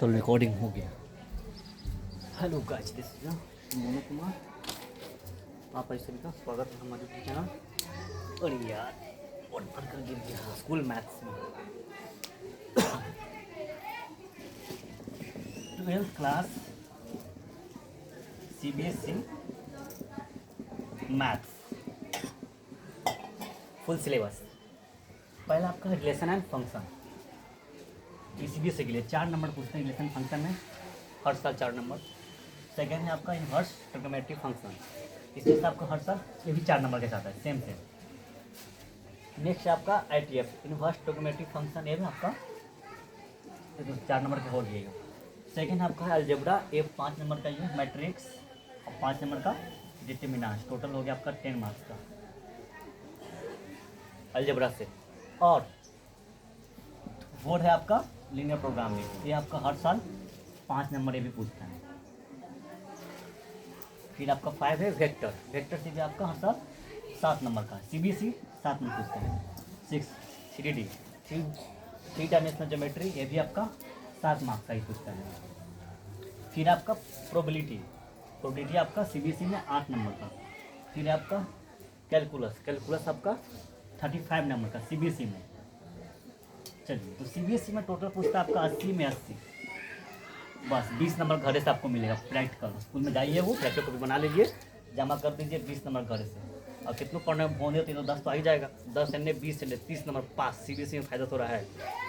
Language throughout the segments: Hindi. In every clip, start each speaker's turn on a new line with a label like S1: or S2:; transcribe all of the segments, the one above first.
S1: तो रिकॉर्डिंग हो गया। Hello guys, this is Monu Kumar, आप सभी का स्वागत है हमारे यूट्यूब चैनल। और यार और पढ़कर गिर गया स्कूल मैथ्स में। 12th class CBSE maths full syllabus. पहला आपका रिलेशन एंड फंक्शन। CBSE के लिए 4 नंबर पूछते हैं रिलेशन फंक्शन में, हर साल 4 नंबर। सेकेंड है आपका इनवर्स ट्रिग्नोमेट्रिक फंक्शन, इसमें से आपको हर साल ये भी 4 नंबर के साथ है, सेम सेम। नेक्स्ट है आपका ITF इनवर्स ट्रिग्नोमेट्रिक फंक्शन, ये भी आपका 4 नंबर का हो जाएगा। सेकेंड है आपका अलजेब्रा, ये 5 नंबर का, ये मैट्रिक्स और 5 नंबर का डिटरमिनेंट, टोटल हो गया आपका 10 मार्क्स का अलजेब्रा से। और फोर्थ है आपका लीनियर प्रोग्रामिंग, ये आपका हर साल 5 नंबर ये भी पूछता है। फिर आपका 5 है वेक्टर, वेक्टर से भी आपका हर साल 7 नंबर का, CBSE 7 में पूछता है। 6 3D 3 डायमेंशनल ज्योमेट्री, ये भी आपका 7 मार्क्स का ही पूछता है। फिर आपका प्रोबेबिलिटी, प्रोबेबिलिटी आपका CBSE में 8 नंबर का। फिर आपका कैलकुलस, कैलकुलस आपका 35 नंबर का CBSE में। चलिए, तो CBSE में टोटल पूछता है आपका 80 में 80, बस 20 नंबर घर से आपको मिलेगा। प्रैक्टिकल स्कूल में जाइए, वो प्रैक्टिकल कॉपी बना लीजिए, जमा कर दीजिए 20 नंबर घर से। और कितनों पढ़ने में होने होते तो 10 तो आ ही जाएगा, 10 एन 20 एन 30 नंबर पास। CBSE में फ़ायदा तो रहा है,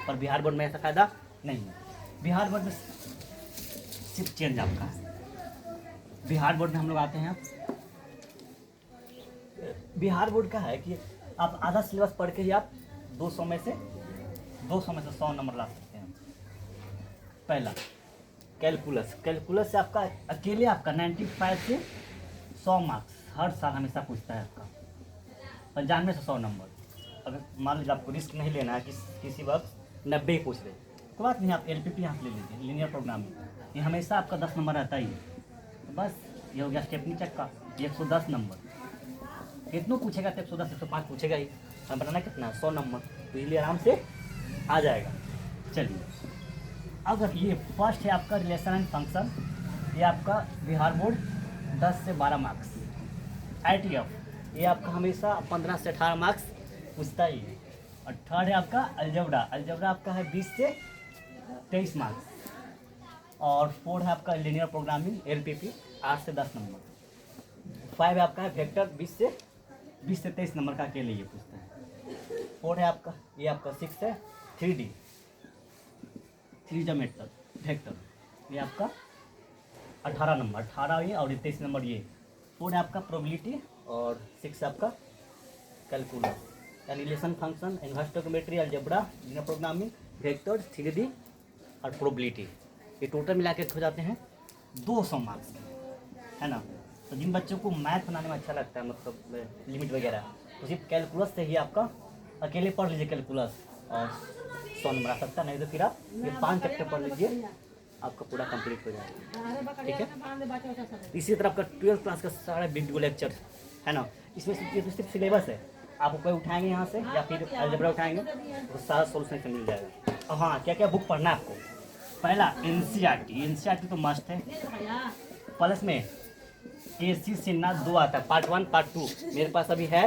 S1: पर बिहार बोर्ड में ऐसा फ़ायदा नहीं है। बिहार बोर्ड में सिर्फ चेंज आपका है। बिहार बोर्ड में हम लोग आते हैं, बिहार बोर्ड का है कि आप आधा सिलेबस पढ़ के ही आप 200 में से 100 नंबर ला सकते हैं। पहला कैलकुलस, कैलकुलस से आपका अकेले आपका 95 से 100 मार्क्स हर साल हमेशा पूछता है आपका, और 95 से 100 नंबर। अगर मान लीजिए आपको रिस्क नहीं लेना है कि किसी वक्त 90 ही पूछ रहे, कोई बात नहीं, आप LPP यहाँ ले लीजिए, लीनियर प्रोग्रामिंग, ये हमेशा आपका 10 नंबर रहता ही है। तो बस ये हो गया स्टेपनी चक्का, ये 110 नंबर। कितनों पूछेगा तो 110 105 पूछेगा ही, हमें बनाना कितना 100 नंबर, तो इसलिए आराम से आ जाएगा। चलिए, अगर ये फर्स्ट है आपका रिलेशन एंड फंक्शन, ये आपका बिहार बोर्ड 10 से 12 मार्क्स। ITF ये आपका हमेशा 15 से 18 मार्क्स पूछता ही है। और थर्ड है आपका अलजेब्रा, अलजेब्रा आपका है 20 से 23 मार्क्स। और फोर्थ है आपका लीनियर प्रोग्रामिंग LPP 8 से 10 नंबर। 5 है आपका है वेक्टर, 20 से 23 नंबर का अकेले ये पूछता है। फोर्थ है आपका, ये आपका 6 है 3D 3 ज्योमेट्री वेक्टर, ये आपका 18 नंबर, 18 ये और 23 नंबर ये। 4 है आपका प्रोबेबिलिटी और 6 आपका calculus, relation function, inverse trigonometry, algebra, linear programming, vector, 3D और प्रोबेबिलिटी। ये टोटल मिला के हो जाते हैं 200 मार्क्स है ना। तो जिन बच्चों को मैथ बनाने में अच्छा लगता है, मतलब लिमिट वगैरह, तो सिर्फ कैलकुलस से ही आपका अकेले पढ़ लीजिए कैलकुलस और 100 नंबर आ सकता है। नहीं तो फिर आप ये 5 चैप्टर पढ़ लीजिए, आपका पूरा कंप्लीट हो जाएगा, ठीक है। इसी तरह आपका 12th क्लास का सारा वीडियो लेक्चर है ना, इसमें सिर्फ सिलेबस है, आप कोई उठाएंगे यहाँ से या फिर अलजेब्रा उठाएंगे तो सारा सोल्यूशन से मिल जाएगा। और हाँ, क्या क्या बुक पढ़ना है आपको, पहला NCERT तो मस्ट है, प्लस में KC सिन्हा 2 आता है, पार्ट 1 पार्ट 2 मेरे पास अभी है।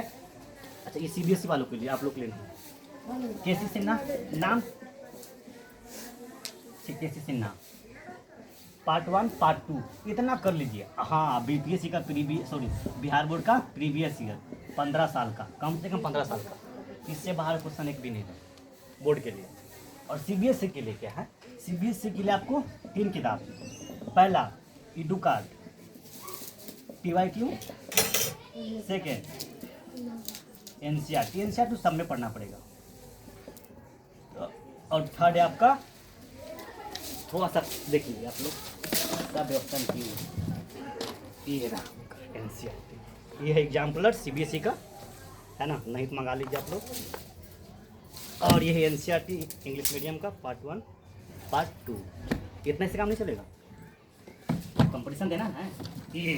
S1: अच्छा, ये CBSE वालों के लिए, आप लोग के लिए नहीं। KC सिन्हा नाम, KC सिन्हा पार्ट 1 पार्ट 2 इतना कर लीजिए। हाँ, BPSC का बिहार बोर्ड का प्रीवियस ईयर 15 साल का, कम से कम 15 साल का, इससे बाहर क्वेश्चन एक भी नहीं है बोर्ड के लिए। और CBSE के लिए क्या है, CBSE के लिए आपको 3 किताब, पहला इडुकार्ड PYQ, सेकेंड NCERT तो सब में पढ़ना पड़ेगा, और थर्ड है आपका, थोड़ा सा देख लीजिए आप लोग, सब व्यवस्था की ये रहा NCERT, ये है एग्जाम्पलर CBSE का है ना, नहीं तो मंगा लीजिए आप लोग। और ये है NCERT इंग्लिश मीडियम का पार्ट 1 पार्ट 2, इतने से काम नहीं चलेगा, कंपटीशन देना है। ये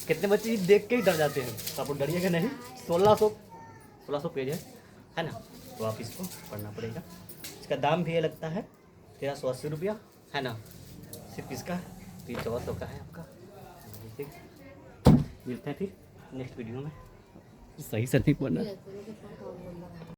S1: कितने बच्चे देख के ही डर जाते हैं, तो आप डरिएगा नहीं, 1600 पेज है ना, तो आप इसको पढ़ना पड़ेगा। इसका दाम भी ये लगता है 1380 रुपया है ना, सिर्फ इसका 300 का है आपका। ठीक, मिलते हैं फिर नेक्स्ट वीडियो में। सही से नहीं बना।